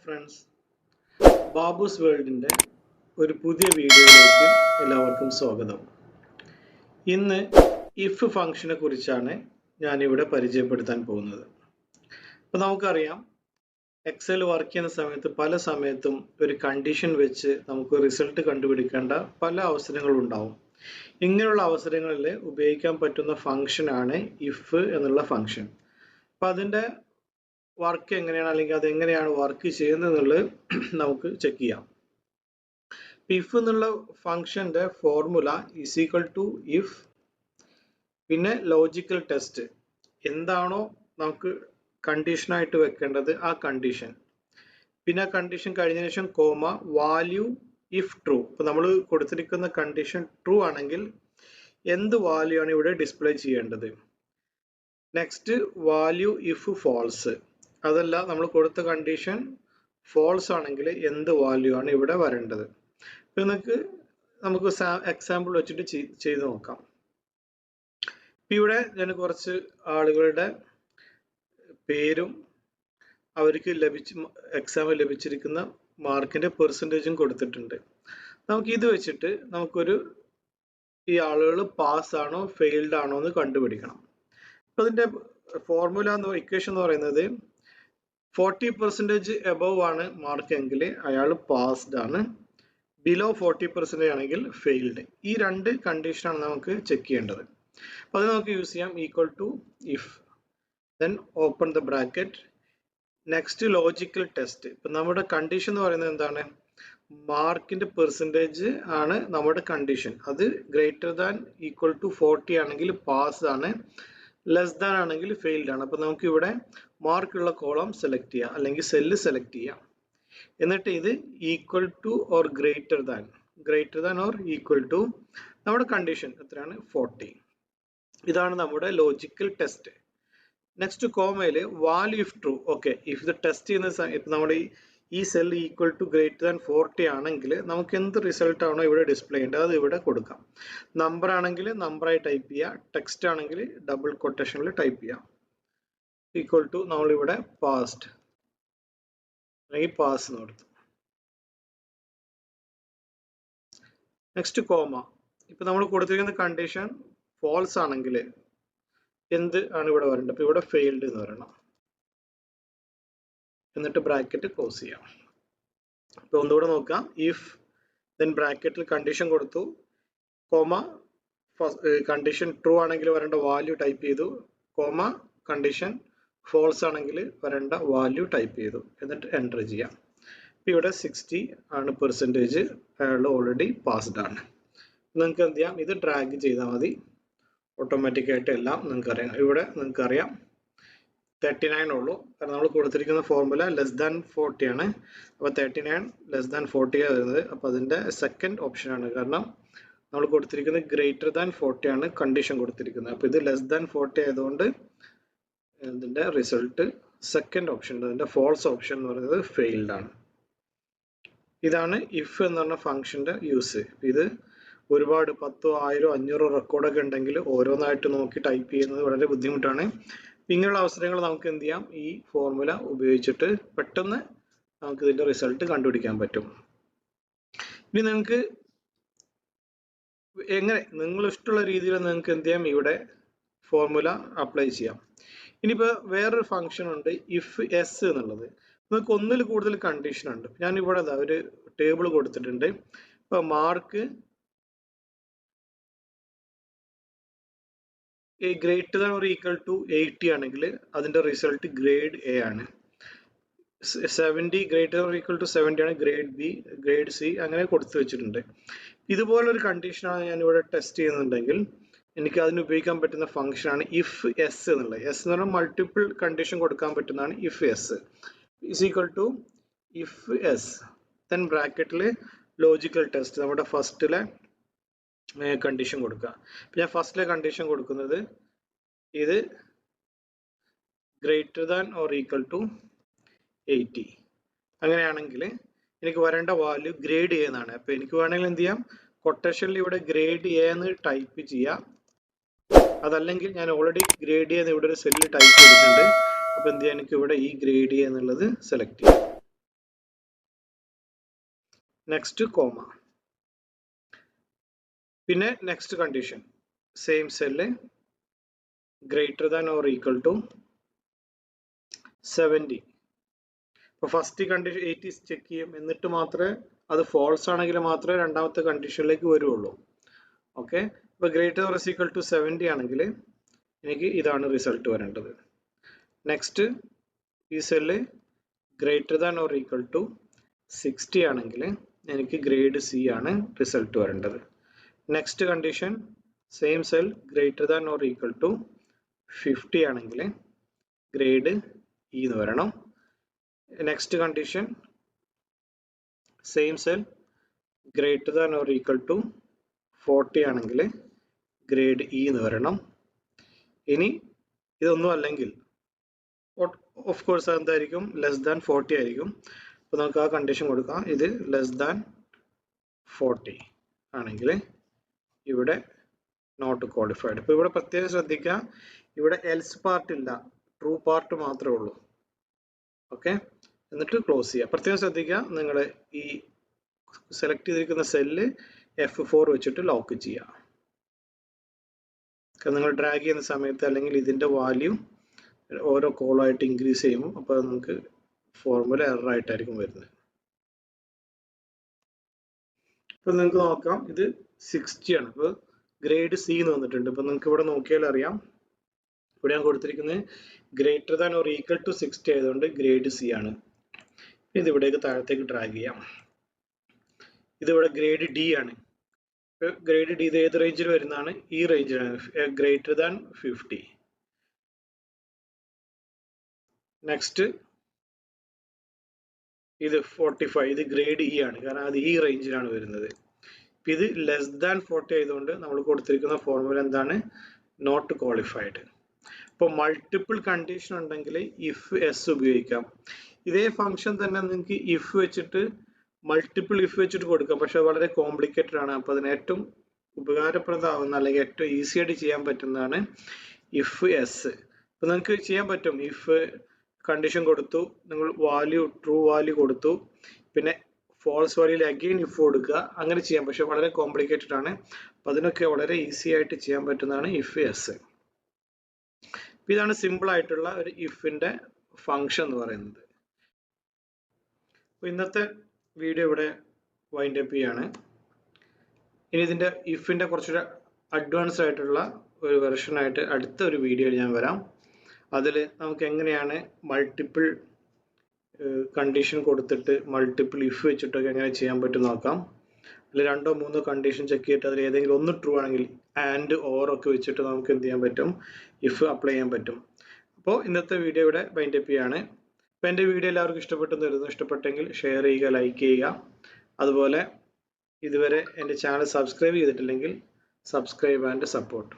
Friends, Babu's വേൾഡിൻ്റെ ഒരു പുതിയ വീഡിയോയിലേക്ക് എല്ലാവർക്കും സ്വാഗതം. ഇന്ന് ഇഫ് ഫംഗ്ഷനെ കുറിച്ചാണ് ഞാനിവിടെ പരിചയപ്പെടുത്താൻ പോകുന്നത്. അപ്പോൾ നമുക്കറിയാം, എക്സൽ വർക്ക് ചെയ്യുന്ന സമയത്ത് പല സമയത്തും ഒരു കണ്ടീഷൻ വെച്ച് നമുക്ക് റിസൾട്ട് കണ്ടുപിടിക്കേണ്ട പല അവസരങ്ങളുണ്ടാവും. ഇങ്ങനെയുള്ള അവസരങ്ങളിൽ ഉപയോഗിക്കാൻ പറ്റുന്ന ഫംഗ്ഷനാണ് ഇഫ് എന്നുള്ള ഫംഗ്ഷൻ. അപ്പോൾ അതിൻ്റെ വർക്ക് എങ്ങനെയാണ്, അല്ലെങ്കിൽ അതെങ്ങനെയാണ് വർക്ക് ചെയ്യുന്നത് എന്നുള്ളത് നമുക്ക് ചെക്ക് ചെയ്യാം. ഇഫ് എന്നുള്ള ഫംഗ്ഷന്റെ formula is equal to if, പിന്നെ ലോജിക്കൽ ടെസ്റ്റ്, എന്താണോ നമുക്ക് കണ്ടീഷനായിട്ട് വെക്കേണ്ടത് ആ കണ്ടീഷൻ, പിന്നെ ആ കണ്ടീഷൻ കഴിഞ്ഞതിന് ശേഷം കോമ, വാല്യൂ ഇഫ് ട്രൂ. ഇപ്പൊ നമ്മൾ കൊടുത്തിരിക്കുന്ന കണ്ടീഷൻ ട്രൂ ആണെങ്കിൽ എന്ത് വാല്യൂ ആണ് ഇവിടെ ഡിസ്പ്ലേ ചെയ്യേണ്ടത്. നെക്സ്റ്റ് വാല്യൂ ഇഫ് ഫാൾസ്, അതല്ല നമ്മൾ കൊടുത്ത കണ്ടീഷൻ ഫോൾസ് ആണെങ്കിൽ എന്ത് വാല്യൂ ആണ് ഇവിടെ വരേണ്ടത്. നമുക്ക് എക്സാമ്പിൾ വെച്ചിട്ട് ചെയ്ത് നോക്കാം. ഇവിടെ ഞാൻ കുറച്ച് ആളുകളുടെ പേരും അവർക്ക് എക്സാമിൽ ലഭിച്ചിരിക്കുന്ന മാർക്കിന്റെ പെർസെൻറ്റേജും കൊടുത്തിട്ടുണ്ട്. നമുക്ക് ഇത് വെച്ചിട്ട് ഈ ആളുകൾ പാസ് ആണോ ഫെയിൽഡ് ആണോ എന്ന് കണ്ടുപിടിക്കണം. അപ്പൊ അതിന്റെ ഫോർമുല ഇക്വേഷൻ എന്ന് പറയുന്നത് 40% എബവ് ആണ് മാർക്ക് എങ്കിൽ അയാൾ പാസ്ഡ് ആണ്, ബിലോ 40% ആണെങ്കിൽ ഫെയിൽഡ്. ഈ രണ്ട് കണ്ടീഷനാണ് നമുക്ക് ചെക്ക് ചെയ്യേണ്ടത്. അപ്പോൾ അത് നമുക്ക് യൂസ് ചെയ്യാം. Equal to if, then open the bracket, next logical test. ഇപ്പം നമ്മുടെ കണ്ടീഷൻ എന്ന് പറയുന്നത് എന്താണ്? മാർക്കിന്റെ പെർസെൻറ്റേജ് ആണ് നമ്മുടെ കണ്ടീഷൻ. അത് ഗ്രേറ്റർ ദാൻ ഈക്വൽ ടു 40 ആണെങ്കിൽ പാസ് ആണ്, ലെസ് ദാൻ ആണെങ്കിൽ ഫെയിൽഡ് ആണ്. അപ്പൊ നമുക്ക് ഇവിടെ മാർക്കുള്ള കോളം സെലക്ട് ചെയ്യാം, അല്ലെങ്കിൽ സെല്ല് സെലക്ട് ചെയ്യാം. എന്നിട്ട് ഇത് equal to or greater than or equal to നമ്മുടെ കണ്ടീഷൻ എത്രയാണ്? 40. ഇതാണ് നമ്മുടെ ലോജിക്കൽ ടെസ്റ്റ്. നെക്സ്റ്റ് കോമയില് value if true. Okay, if ഇത് ടെസ്റ്റ് ചെയ്യുന്ന ഇപ്പൊ നമ്മുടെ ഈ cell equal to greater than 40 ആണെങ്കിൽ നമുക്ക് എന്ത് റിസൾട്ട് ആണോ ഇവിടെ ഡിസ്പ്ലേ ചെയ്യേണ്ടത് അത് ഇവിടെ കൊടുക്കാം. നമ്പർ ആണെങ്കിൽ നമ്പറായി ടൈപ്പ് ചെയ്യുക, ടെക്സ്റ്റ് ആണെങ്കിൽ ഡബിൾ കൊട്ടേഷനിൽ ടൈപ്പ് ചെയ്യാം. ഈക്വൽ ടു നമ്മളിവിടെ പാസ്ഡ് അല്ലെങ്കിൽ പാസ് എന്ന് കൊടുത്തു. Next comma. ഇപ്പൊ നമ്മൾ കൊടുത്തിരിക്കുന്ന കണ്ടീഷൻ ഫോൾസ് ആണെങ്കിൽ എന്ത് ആണ് ഇവിടെ വരേണ്ടത്? അപ്പൊ ഇവിടെ ഫെയിൽഡ് എന്ന് പറയണം. എന്നിട്ട് ബ്രാക്കറ്റ് ക്ലോസ് ചെയ്യാം. അപ്പൊ ഒന്നുകൂടെ നോക്കാം. ഇഫ്, ദെൻ ബ്രാക്കറ്റിൽ കണ്ടീഷൻ കൊടുത്തു, കോമ, കണ്ടീഷൻ ട്രൂ ആണെങ്കിൽ വരേണ്ട വാല്യൂ ടൈപ്പ് ചെയ്തു, കോമ, കണ്ടീഷൻ ഫോൾസ് ആണെങ്കിൽ വരേണ്ട വാല്യൂ ടൈപ്പ് ചെയ്തു, എന്നിട്ട് എൻ്റർ ചെയ്യാം. ഇപ്പം ഇവിടെ 60 ആണ് പെർസെൻറ്റേജ്, അയാൾ ഓൾറെഡി പാസ്ഡ് ആണ്. നിങ്ങൾക്ക് എന്ത് ചെയ്യാം? ഇത് ഡ്രാഗ് ചെയ്താൽ മതി, ഓട്ടോമാറ്റിക്കായിട്ട് എല്ലാം നിങ്ങൾക്കറിയാം. ഇവിടെ നിങ്ങൾക്കറിയാം 39 ഉള്ളൂ, കാരണം നമ്മൾ കൊടുത്തിരിക്കുന്ന ഫോർമുല ലെസ് ദാൻ 40 ആണ്. അപ്പോൾ 39 ലെസ് ദാൻ 40 ആണ് വരുന്നത്. അപ്പോൾ അതിൻ്റെ സെക്കൻഡ് ഓപ്ഷനാണ്, കാരണം നമ്മൾ കൊടുത്തിരിക്കുന്നത് ഗ്രേറ്റർ ദാൻ 40 ആണ് കണ്ടീഷൻ കൊടുത്തിരിക്കുന്നത്. അപ്പോൾ ഇത് ലെസ് ദാൻ 40 ആയതുകൊണ്ട് ഇതിൻ്റെ റിസൾട്ട് സെക്കൻഡ് ഓപ്ഷൻ, അതിൻ്റെ ഫോൾസ് ഓപ്ഷൻ എന്ന് പറയുന്നത് ഫെയിൽഡ് ആണ്. ഇതാണ് ഇഫ് എന്ന് പറഞ്ഞ ഫംഗ്ഷൻ്റെ യൂസ്. ഇത് ഒരുപാട് 10, 1000, 500 റെക്കോർഡൊക്കെ ഉണ്ടെങ്കിൽ ഓരോന്നായിട്ട് നോക്കി ടൈപ്പ് ചെയ്യുന്നത് വളരെ ബുദ്ധിമുട്ടാണ്. ഇങ്ങനെയുള്ള അവസരങ്ങൾ നമുക്ക് എന്ത് ചെയ്യാം? ഈ ഫോർമുല ഉപയോഗിച്ചിട്ട് പെട്ടെന്ന് നമുക്ക് ഇതിന്റെ റിസൾട്ട് കണ്ടുപിടിക്കാൻ പറ്റും. ഇനി നിങ്ങൾക്ക് നിങ്ങൾ ഇഷ്ടമുള്ള രീതിയിൽ നിങ്ങൾക്ക് എന്ത് ചെയ്യാം? ഇവിടെ ഫോർമുല അപ്ലൈ ചെയ്യാം. ഇനിയിപ്പോൾ വേറൊരു ഫംഗ്ഷൻ ഉണ്ട്, ഇഫ് എസ് എന്നുള്ളത്. നിങ്ങൾക്ക് ഒന്നിൽ കൂടുതൽ കണ്ടീഷൻ ഉണ്ട്. ഞാൻ ഇവിടെ ഒരു ടേബിൾ കൊടുത്തിട്ടുണ്ട്. ഇപ്പൊ mark greater than or equal to 80 ആണെങ്കിൽ അതിന്റെ റിസൾട്ട് ഗ്രേഡ് എ ആണ്. 70 ഗ്രേറ്റർ ഓർ ഈക്വൽ ടു 70 ആണ് ഗ്രേഡ് ബി, ഗ്രേഡ് സി, അങ്ങനെ കൊടുത്തു വെച്ചിട്ടുണ്ട്. ഇതുപോലൊരു കണ്ടീഷനാണ് ഞാൻ ഇവിടെ ടെസ്റ്റ് ചെയ്യുന്നുണ്ടെങ്കിൽ എനിക്ക് അതിന് ഉപയോഗിക്കാൻ പറ്റുന്ന ഫംഗ്ഷനാണ് ഇഫ് എസ് എന്നുള്ളത്. എസ് എന്ന് പറഞ്ഞാൽ മൾട്ടിപ്പിൾ കണ്ടീഷൻ കൊടുക്കാൻ പറ്റുന്നതാണ് if S. Is equal to if S, then ബ്രാക്കറ്റിൽ ലോജിക്കൽ ടെസ്റ്റ്, നമ്മുടെ ഫസ്റ്റിലെ കണ്ടീഷൻ കൊടുക്കുക. ഞാൻ ഫസ്റ്റിലെ കണ്ടീഷൻ കൊടുക്കുന്നത് ഇത് greater than or equal to 80. അങ്ങനെയാണെങ്കിൽ എനിക്ക് വരേണ്ട വാല്യൂ ഗ്രേഡ് എ എന്നാണ്. അപ്പൊ എനിക്ക് വേണമെങ്കിൽ എന്ത് ചെയ്യാം? കൊട്ടേഷനിൽ ഇവിടെ ഗ്രേഡ് എ എന്ന് ടൈപ്പ് ചെയ്യാം. അതല്ലെങ്കിൽ ഞാൻ ഓൾറെഡി ഗ്രേഡ് എ എന്ന് ഇവിടെ ഒരു സെല്ല് ടൈപ്പ് ചെയ്തിട്ടുണ്ട്. അപ്പൊ എന്ത് ചെയ്യാം? എനിക്ക് ഇവിടെ ഈ ഗ്രേഡ് എ എന്നുള്ളത് സെലക്ട് ചെയ്യാം. നെക്സ്റ്റ് കോമ, പിന്നെ next condition same cell greater than or equal to 70. ഇപ്പോൾ ഫസ്റ്റ് കണ്ടീഷൻ 80 ചെക്ക് ചെയ്യും, എന്നിട്ട് മാത്രമേ അത് ഫോൾസ് ആണെങ്കിൽ മാത്രമേ രണ്ടാമത്തെ കണ്ടീഷനിലേക്ക് വരുള്ളൂ. ഓക്കെ, ഇപ്പോൾ ഗ്രേറ്റർ ഓർ ഈക്വൽ ടു 70 ആണെങ്കിൽ എനിക്ക് ഇതാണ് റിസൾട്ട് വരേണ്ടത്. നെക്സ്റ്റ് ഈ cell greater than or equal to 60 ആണെങ്കിൽ എനിക്ക് ഗ്രേഡ് സി ആണ് റിസൾട്ട് വരേണ്ടത്. Next condition same cell greater than or equal to 50 ആണെങ്കിൽ ഗ്രേഡ് ഇ എന്ന് വരണം. Next condition same cell greater than or equal to 40 ആണെങ്കിൽ ഗ്രേഡ് ഇ എന്ന് വരണം. ഇനി ഇതൊന്നും അല്ലെങ്കിൽ ഓഫ് കോഴ്സ് എന്തായിരിക്കും, ലെസ് ദാൻ 40 ആയിരിക്കും. അപ്പോൾ നമുക്ക് ആ കണ്ടീഷൻ കൊടുക്കാം. ഇത് ലെസ് ദാൻ 40 ആണെങ്കിൽ ഇവിടെ നോട്ട് ക്വാളിഫൈഡ്. ഇപ്പോൾ ഇവിടെ പ്രത്യേകം ശ്രദ്ധിക്കുക, ഇവിടെ എൽസ് പാർട്ട് ഇല്ല, ട്രൂ പാർട്ട് മാത്രമേ ഉള്ളൂ. ഓക്കെ, എന്നിട്ട് ക്ലോസ് ചെയ്യുക. പ്രത്യേകം ശ്രദ്ധിക്കുക, നിങ്ങൾ ഈ സെലക്ട് ചെയ്തിരിക്കുന്ന സെല്ല് F4 വെച്ചിട്ട് ലോക്ക് ചെയ്യുക. നിങ്ങൾ ഡ്രാഗ് ചെയ്യുന്ന സമയത്ത് അല്ലെങ്കിൽ ഇതിൻ്റെ വാല്യൂ ഓരോ കോളായിട്ട് ഇൻക്രീസ് ചെയ്യുമ്പോൾ അപ്പോൾ നമുക്ക് ഫോർമുല എറർ ആയിട്ടായിരിക്കും വരുന്നത്. ഇപ്പൊ നിങ്ങൾക്ക് നോക്കാം, ഇത് 60 ആണ്. ഇപ്പോൾ ഗ്രേഡ് സി എന്ന് വന്നിട്ടുണ്ട്. ഇപ്പൊ നിങ്ങൾക്ക് ഇവിടെ നോക്കിയാൽ അറിയാം, ഇവിടെ ഞാൻ കൊടുത്തിരിക്കുന്നത് greater than or equal to 60 ആയതുകൊണ്ട് ഗ്രേഡ് സി ആണ്. ഇത് ഇവിടേക്ക് താഴത്തേക്ക് ഡ്രാഗ് ചെയ്യാം. ഇതിവിടെ ഗ്രേഡ് ഡി ആണ്. ഗ്രേഡ് ഡി ഇത് ഏത് റേഞ്ചിൽ വരുന്നതാണ്? ഈ റേഞ്ചിലാണ്, ഗ്രേറ്റർ ദാൻ 50. നെക്സ്റ്റ് ഇത് 45, ഇത് ഗ്രേഡ് ഇ ആണ്, കാരണം അത് ഈ റേഞ്ചിലാണ് വരുന്നത്. ഇത് ലെസ് ദാൻ 40 ആയതുകൊണ്ട് നമ്മൾ കൊടുത്തിരിക്കുന്ന ഫോർമുല എന്താണ്? Not qualified. ഇപ്പോൾ മൾട്ടിപ്പിൾ കണ്ടീഷൻ ഉണ്ടെങ്കിൽ ഇഫ് എസ് ഉപയോഗിക്കാം. ഇതേ ഫംഗ്ഷൻ തന്നെ നിങ്ങൾക്ക് ഇഫ് വെച്ചിട്ട് മൾട്ടിപ്പിൾ ഇഫ് വെച്ചിട്ട് കൊടുക്കാം, പക്ഷെ വളരെ കോംപ്ലിക്കേറ്റഡ് ആണ്. അപ്പോൾ അതിന് ഏറ്റവും ഉപകാരപ്രദമാവുന്ന അല്ലെങ്കിൽ ഏറ്റവും ഈസി ആയിട്ട് ചെയ്യാൻ പറ്റുന്നതാണ് ഇഫ് എസ്. ഇപ്പം നിങ്ങൾക്ക് ചെയ്യാൻ പറ്റും, ഇഫ് കണ്ടീഷൻ കൊടുത്തു, നിങ്ങൾ വാല്യൂ ട്രൂ വാല്യൂ കൊടുത്തു, പിന്നെ ഫോൾസ് വാല്യൂയിൽ അഗെയിൻ ഇഫ് കൊടുക്കുക, അങ്ങനെ ചെയ്യാം. പക്ഷെ വളരെ കോംപ്ലിക്കേറ്റഡ് ആണ്. അപ്പം അതിനൊക്കെ വളരെ ഈസി ആയിട്ട് ചെയ്യാൻ പറ്റുന്നതാണ് ഇഫ് എസ്. ഇതാണ് സിമ്പിൾ ആയിട്ടുള്ള ഒരു ഇഫിന്റെ ഫംഗ്ഷൻ എന്ന് പറയുന്നത്. അപ്പോൾ ഇന്നത്തെ വീഡിയോ ഇവിടെ വൈൻഡ് അപ്പ് ചെയ്യാണ്. ഇനി ഇതിന്റെ ഇഫിന്റെ കുറച്ചൊരു അഡ്വാൻസ് ആയിട്ടുള്ള ഒരു വെർഷനായിട്ട് അടുത്ത ഒരു വീഡിയോയിൽ ഞാൻ വരാം. അതിൽ നമുക്ക് എങ്ങനെയാണ് മൾട്ടിപ്പിൾ കണ്ടീഷൻ കൊടുത്തിട്ട് മൾട്ടിപ്പിൾ ഇഫ് വെച്ചിട്ടൊക്കെ എങ്ങനെ ചെയ്യാൻ പറ്റും നോക്കാം. അതിൽ 2 or 3 കണ്ടീഷൻ ചെക്ക് ചെയ്തിട്ട് അതിൽ ഏതെങ്കിലും ഒന്ന് ട്രൂ ആണെങ്കിൽ ആൻഡ് ഓർ ഒക്കെ വെച്ചിട്ട് നമുക്ക് എന്ത് ചെയ്യാൻ പറ്റും, ഇഫ് അപ്ലൈ ചെയ്യാൻ പറ്റും. അപ്പോൾ ഇന്നത്തെ വീഡിയോ ഇവിടെ വൈൻഡ് അപ്പ് ചെയ്യാണ്. അപ്പോൾ എൻ്റെ വീഡിയോ എല്ലാവർക്കും ഇഷ്ടപ്പെട്ടെന്ന് വരുന്നു. ഇഷ്ടപ്പെട്ടെങ്കിൽ ഷെയർ ചെയ്യുക, ലൈക്ക് ചെയ്യുക. അതുപോലെ ഇതുവരെ എൻ്റെ ചാനൽ സബ്സ്ക്രൈബ് ചെയ്തിട്ടില്ലെങ്കിൽ സബ്സ്ക്രൈബ് ആൻഡ് സപ്പോർട്ട്.